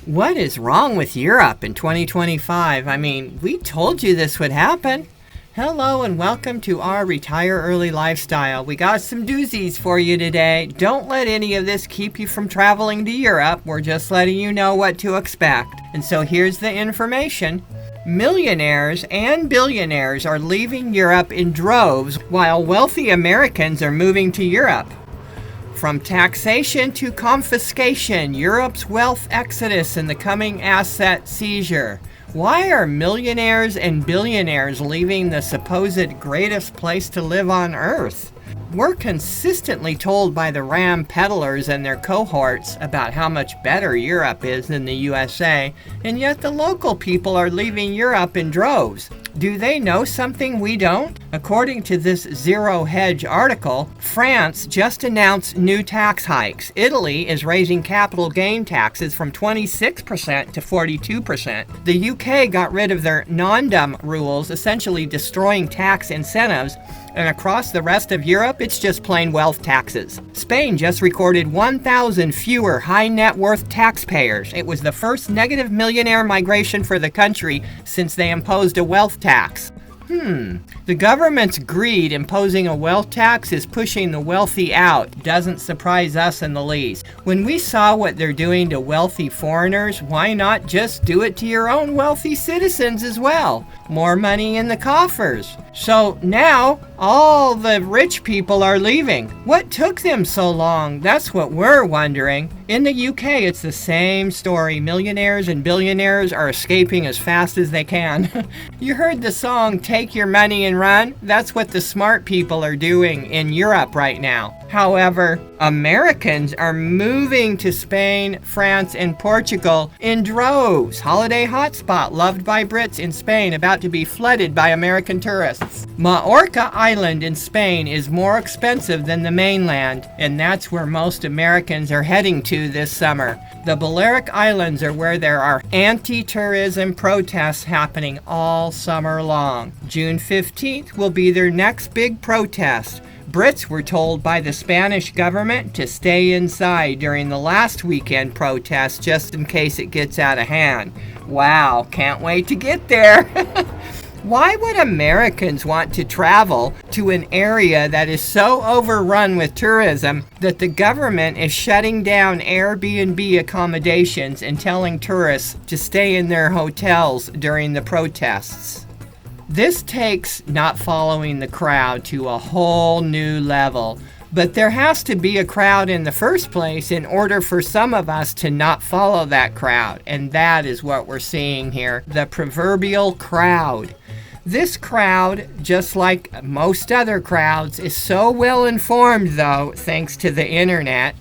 What is wrong with Europe in 2025? I mean, we told you this would happen. Hello and welcome to our Retire Early lifestyle. We got some doozies for you today. Don't let any of this keep you from traveling to Europe. We're just letting you know what to expect. And so here's the information. Millionaires and billionaires are leaving Europe in droves while wealthy Americans are moving to Europe. From taxation to confiscation, Europe's wealth exodus and the coming asset seizure. Why are millionaires and billionaires leaving the supposed greatest place to live on Earth? We're consistently told by the ram peddlers and their cohorts about how much better Europe is than the USA, and yet the local people are leaving Europe in droves. Do they know something we don't? According to this Zero Hedge article, France just announced new tax hikes. Italy is raising capital gain taxes from 26% to 42%. The UK got rid of their non-dom rules, essentially destroying tax incentives. And across the rest of Europe, it's just plain wealth taxes. Spain just recorded 1,000 fewer high net worth taxpayers. It was the first negative millionaire migration for the country since they imposed a wealth tax. The government's greed imposing a wealth tax is pushing the wealthy out. Doesn't surprise us in the least. When we saw what they're doing to wealthy foreigners, why not just do it to your own wealthy citizens as well? More money in the coffers. So now, all the rich people are leaving. What took them so long? That's what we're wondering. In the UK, it's the same story. Millionaires and billionaires are escaping as fast as they can. You heard the song, Take Your Money and Run? That's what the smart people are doing in Europe right now. However, Americans are moving to Spain, France, and Portugal in droves. Holiday hotspot loved by Brits in Spain, about to be flooded by American tourists. Majorca Island in Spain is more expensive than the mainland, and that's where most Americans are heading to this summer. The Balearic Islands are where there are anti-tourism protests happening all summer long. June 15th will be their next big protest. Brits were told by the Spanish government to stay inside during the last weekend protest just in case it gets out of hand. Wow, can't wait to get there. Why would Americans want to travel to an area that is so overrun with tourism that the government is shutting down Airbnb accommodations and telling tourists to stay in their hotels during the protests? This takes not following the crowd to a whole new level. But there has to be a crowd in the first place in order for some of us to not follow that crowd. And that is what we're seeing here, the proverbial crowd. This crowd, just like most other crowds, is so well informed, though, thanks to the internet,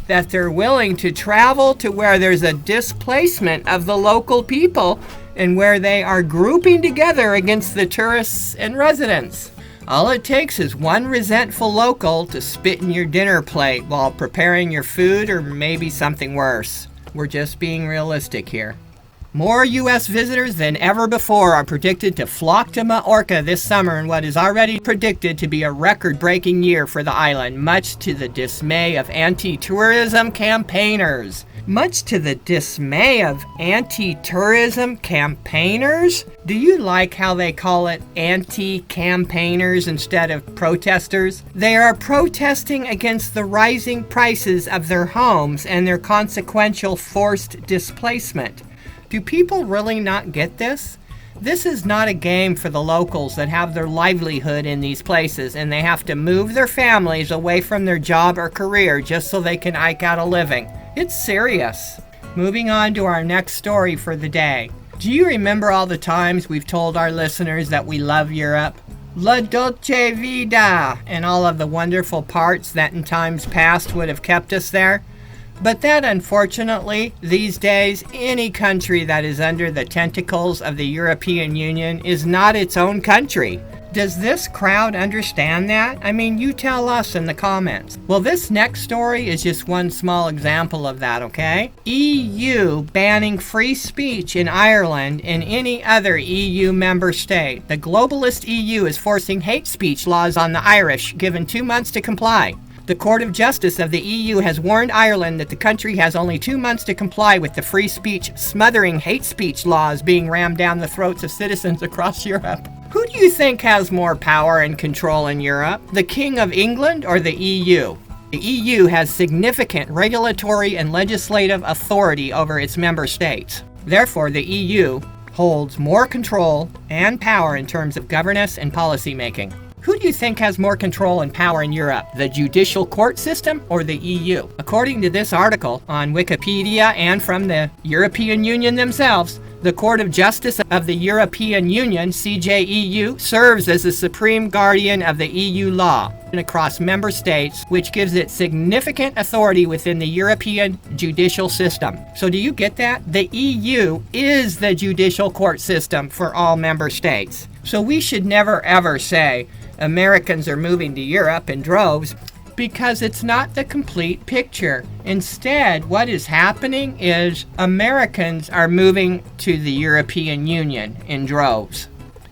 that they're willing to travel to where there's a displacement of the local people and where they are grouping together against the tourists and residents. All it takes is one resentful local to spit in your dinner plate while preparing your food, or maybe something worse. We're just being realistic here. More U.S. visitors than ever before are predicted to flock to Majorca this summer in what is already predicted to be a record-breaking year for the island, much to the dismay of anti-tourism campaigners. Much to the dismay of anti-tourism campaigners? Do you like how they call it anti-campaigners instead of protesters? They are protesting against the rising prices of their homes and their consequential forced displacement. Do people really not get this? This is not a game for the locals that have their livelihood in these places and they have to move their families away from their job or career just so they can eke out a living. It's serious. Moving on to our next story for the day. Do you remember all the times we've told our listeners that we love Europe? La dolce vita, and all of the wonderful parts that in times past would have kept us there? But that, unfortunately, these days, any country that is under the tentacles of the European Union is not its own country. Does this crowd understand that? I mean, you tell us in the comments. Well, this next story is just one small example of that, okay? EU banning free speech in Ireland and any other EU member state. The globalist EU is forcing hate speech laws on the Irish, given 2 months to comply. The Court of Justice of the EU has warned Ireland that the country has only 2 months to comply with the free speech, smothering hate speech laws being rammed down the throats of citizens across Europe. Who do you think has more power and control in Europe? The King of England or the EU? The EU has significant regulatory and legislative authority over its member states. Therefore, the EU holds more control and power in terms of governance and policy making. Who do you think has more control and power in Europe, the judicial court system or the EU? According to this article on Wikipedia and from the European Union themselves, the Court of Justice of the European Union, CJEU, serves as the supreme guardian of the EU law across member states, which gives it significant authority within the European judicial system. So do you get that? The EU is the judicial court system for all member states. So we should never ever say Americans are moving to Europe in droves, because it's not the complete picture. Instead, what is happening is Americans are moving to the European Union in droves.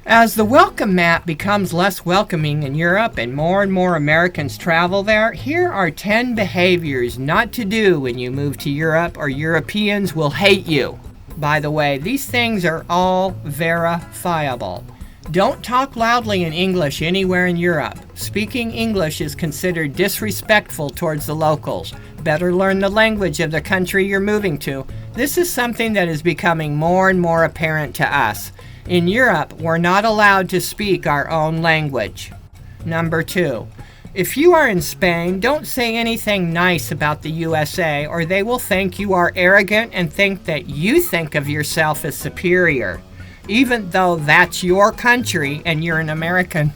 As the welcome mat becomes less welcoming in Europe and more Americans travel there, here are 10 behaviors not to do when you move to Europe or Europeans will hate you. By the way, these things are all verifiable. Don't talk loudly in English anywhere in Europe. Speaking English is considered disrespectful towards the locals. Better learn the language of the country you're moving to. This is something that is becoming more and more apparent to us. In Europe, we're not allowed to speak our own language. Number 2. If you are in Spain, don't say anything nice about the USA, or they will think you are arrogant and think that you think of yourself as superior, even though that's your country and you're an American.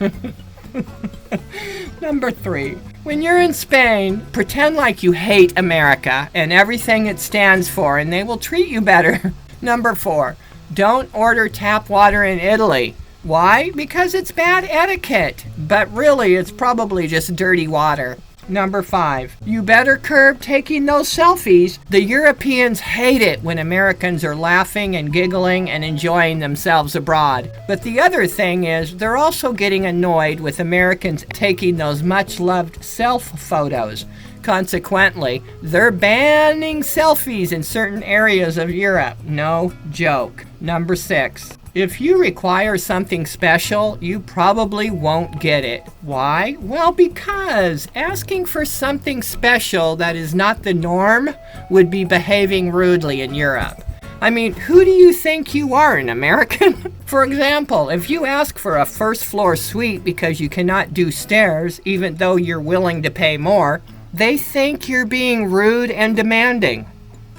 Number 3. When you're in Spain, pretend like you hate America and everything it stands for, and they will treat you better. Number 4. Don't order tap water in Italy. Why? Because it's bad etiquette. But really, it's probably just dirty water. Number 5. You better curb taking those selfies. The Europeans hate it when Americans are laughing and giggling and enjoying themselves abroad. But the other thing is, they're also getting annoyed with Americans taking those much-loved self photos. Consequently, they're banning selfies in certain areas of Europe. No joke. Number 6. If you require something special, you probably won't get it. Why? Well, because asking for something special that is not the norm would be behaving rudely in Europe. I mean, who do you think you are, an American? For example, if you ask for a first-floor suite because you cannot do stairs, even though you're willing to pay more, they think you're being rude and demanding.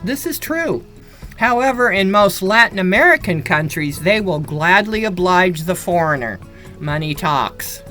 This is true. However, in most Latin American countries, they will gladly oblige the foreigner. Money talks.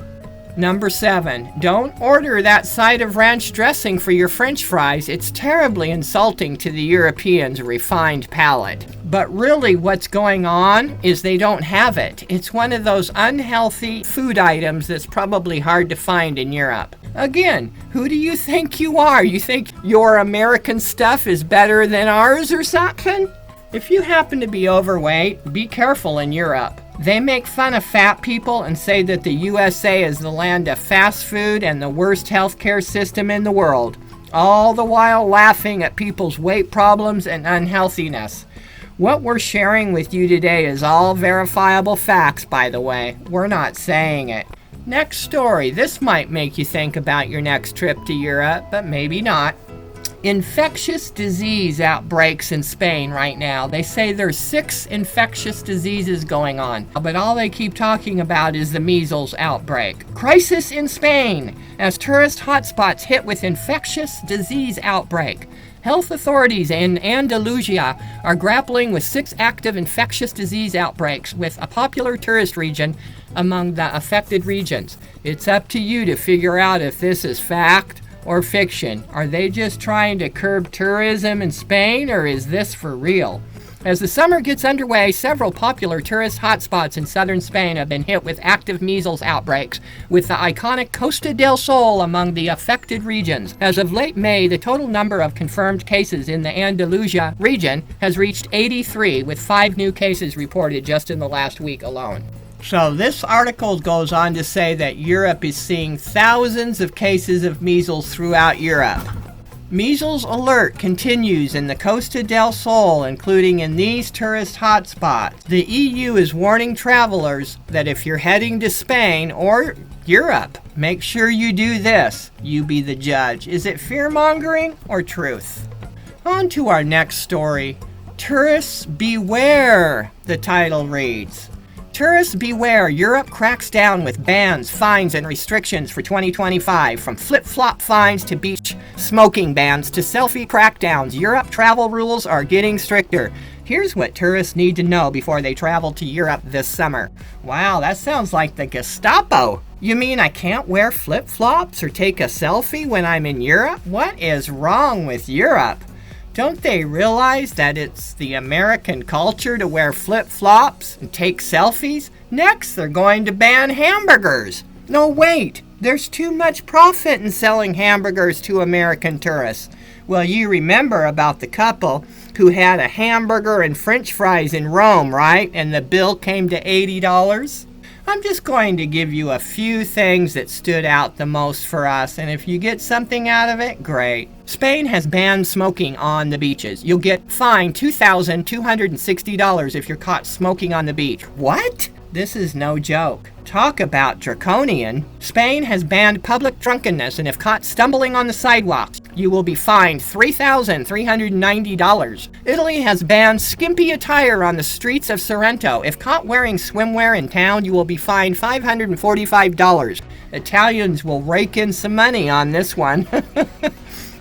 Number 7. Don't order that side of ranch dressing for your French fries. It's terribly insulting to the Europeans' refined palate. But really what's going on is they don't have it. It's one of those unhealthy food items that's probably hard to find in Europe. Again, who do you think you are? You think your American stuff is better than ours or something? If you happen to be overweight, be careful in Europe. They make fun of fat people and say that the USA is the land of fast food and the worst healthcare system in the world, all the while laughing at people's weight problems and unhealthiness. What we're sharing with you today is all verifiable facts, by the way. We're not saying it. Next story. This might make you think about your next trip to Europe, but maybe not. Infectious disease outbreaks in Spain right now. They say there's 6 infectious diseases going on, but all they keep talking about is the measles outbreak. Crisis in Spain as tourist hotspots hit with infectious disease outbreak. Health authorities in Andalusia are grappling with 6 active infectious disease outbreaks with a popular tourist region among the affected regions. It's up to you to figure out if this is fact or fiction. Are they just trying to curb tourism in Spain, or is this for real? As the summer gets underway, several popular tourist hotspots in southern Spain have been hit with active measles outbreaks, with the iconic Costa del Sol among the affected regions. As of late May, the total number of confirmed cases in the Andalusia region has reached 83, with 5 new cases reported just in the last week alone. So this article goes on to say that Europe is seeing thousands of cases of measles throughout Europe. Measles alert continues in the Costa del Sol, including in these tourist hotspots. The EU is warning travelers that if you're heading to Spain or Europe, make sure you do this. You be the judge. Is it fear-mongering or truth? On to our next story. Tourists beware, the title reads. Tourists beware, Europe cracks down with bans, fines, and restrictions for 2025. From flip-flop fines to beach smoking bans to selfie crackdowns, Europe travel rules are getting stricter. Here's what tourists need to know before they travel to Europe this summer. Wow, that sounds like the Gestapo. You mean I can't wear flip-flops or take a selfie when I'm in Europe? What is wrong with Europe? Don't they realize that it's the American culture to wear flip-flops and take selfies? Next, they're going to ban hamburgers. No, wait. There's too much profit in selling hamburgers to American tourists. Well, you remember about the couple who had a hamburger and french fries in Rome, right? And the bill came to $80? I'm just going to give you a few things that stood out the most for us, and if you get something out of it, great. Spain has banned smoking on the beaches. You'll get fined $2,260 if you're caught smoking on the beach. What? This is no joke. Talk about draconian. Spain has banned public drunkenness, and if caught stumbling on the sidewalks, you will be fined $3,390. Italy has banned skimpy attire on the streets of Sorrento. If caught wearing swimwear in town, you will be fined $545. Italians will rake in some money on this one.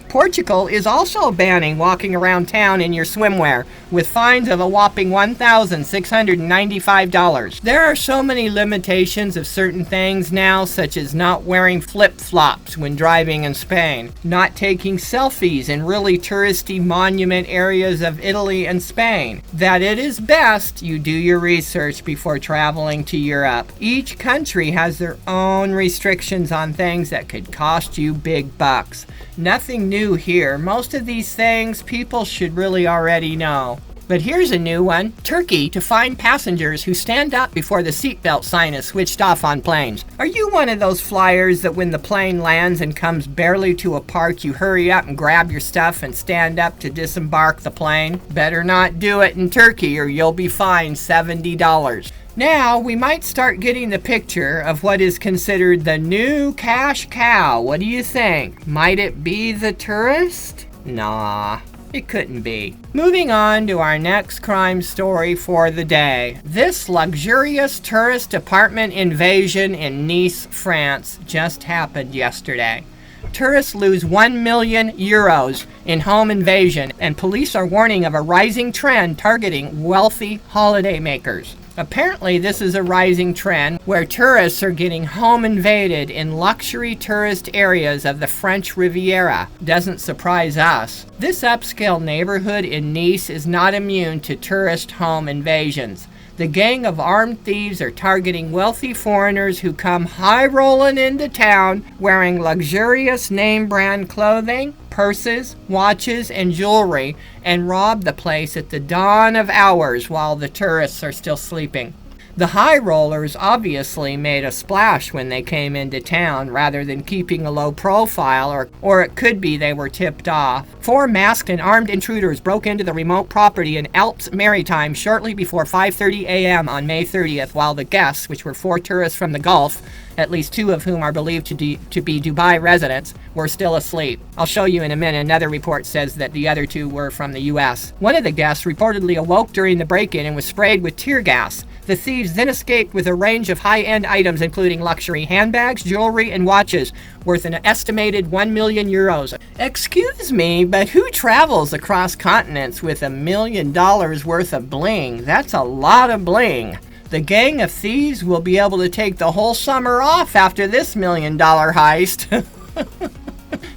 Portugal is also banning walking around town in your swimwear, with fines of a whopping $1,695. There are so many limitations of certain things now, such as not wearing flip-flops when driving in Spain, not taking selfies in really touristy monument areas of Italy and Spain, that it is best you do your research before traveling to Europe. Each country has their own restrictions on things that could cost you big bucks. Nothing new here. Most of these things people should really already know. But here's a new one. Turkey to fine passengers who stand up before the seatbelt sign is switched off on planes. Are you one of those flyers that when the plane lands and comes barely to a park, you hurry up and grab your stuff and stand up to disembark the plane? Better not do it in Turkey or you'll be fined $70. Now, we might start getting the picture of what is considered the new cash cow. What do you think? Might it be the tourist? Nah, it couldn't be. Moving on to our next crime story for the day. This luxurious tourist apartment invasion in Nice, France just happened yesterday. Tourists lose 1 million euros in home invasion, and police are warning of a rising trend targeting wealthy holidaymakers. Apparently, this is a rising trend where tourists are getting home invaded in luxury tourist areas of the French Riviera. Doesn't surprise us. This upscale neighborhood in Nice is not immune to tourist home invasions. The gang of armed thieves are targeting wealthy foreigners who come high-rolling into town wearing luxurious name-brand clothing, purses, watches, and jewelry, and rob the place at the dawn of hours while the tourists are still sleeping. The high rollers obviously made a splash when they came into town rather than keeping a low profile, or it could be they were tipped off. 4 masked and armed intruders broke into the remote property in Alps Maritime shortly before 5:30 a.m. on May 30th, while the guests, which were 4 tourists from the Gulf, at least 2 of whom are believed to be Dubai residents, were still asleep. I'll show you in a minute. Another report says that the other 2 were from the U.S. One of the guests reportedly awoke during the break-in and was sprayed with tear gas. The thieves then escaped with a range of high-end items, including luxury handbags, jewelry, and watches, worth an estimated 1 million euros. Excuse me, but who travels across continents with $1 million worth of bling? That's a lot of bling. The gang of thieves will be able to take the whole summer off after this $1 million heist.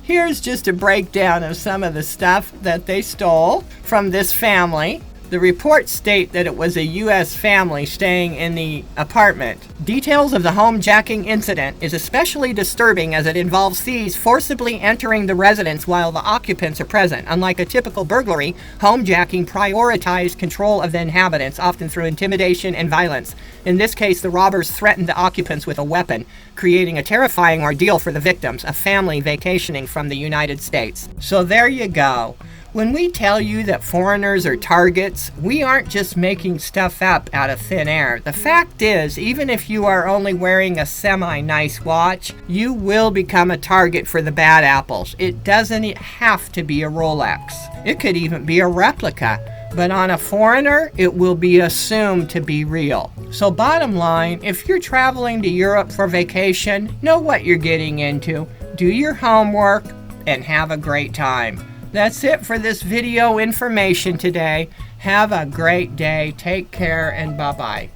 Here's just a breakdown of some of the stuff that they stole from this family. The reports state that it was a U.S. family staying in the apartment. Details of the homejacking incident is especially disturbing as it involves thieves forcibly entering the residence while the occupants are present. Unlike a typical burglary, homejacking prioritized control of the inhabitants, often through intimidation and violence. In this case, the robbers threatened the occupants with a weapon, creating a terrifying ordeal for the victims, a family vacationing from the United States. So there you go. When we tell you that foreigners are targets, we aren't just making stuff up out of thin air. The fact is, even if you are only wearing a semi-nice watch, you will become a target for the bad apples. It doesn't have to be a Rolex. It could even be a replica. But on a foreigner, it will be assumed to be real. So bottom line, if you're traveling to Europe for vacation, know what you're getting into, do your homework, and have a great time. That's it for this video information today. Have a great day. Take care and bye-bye.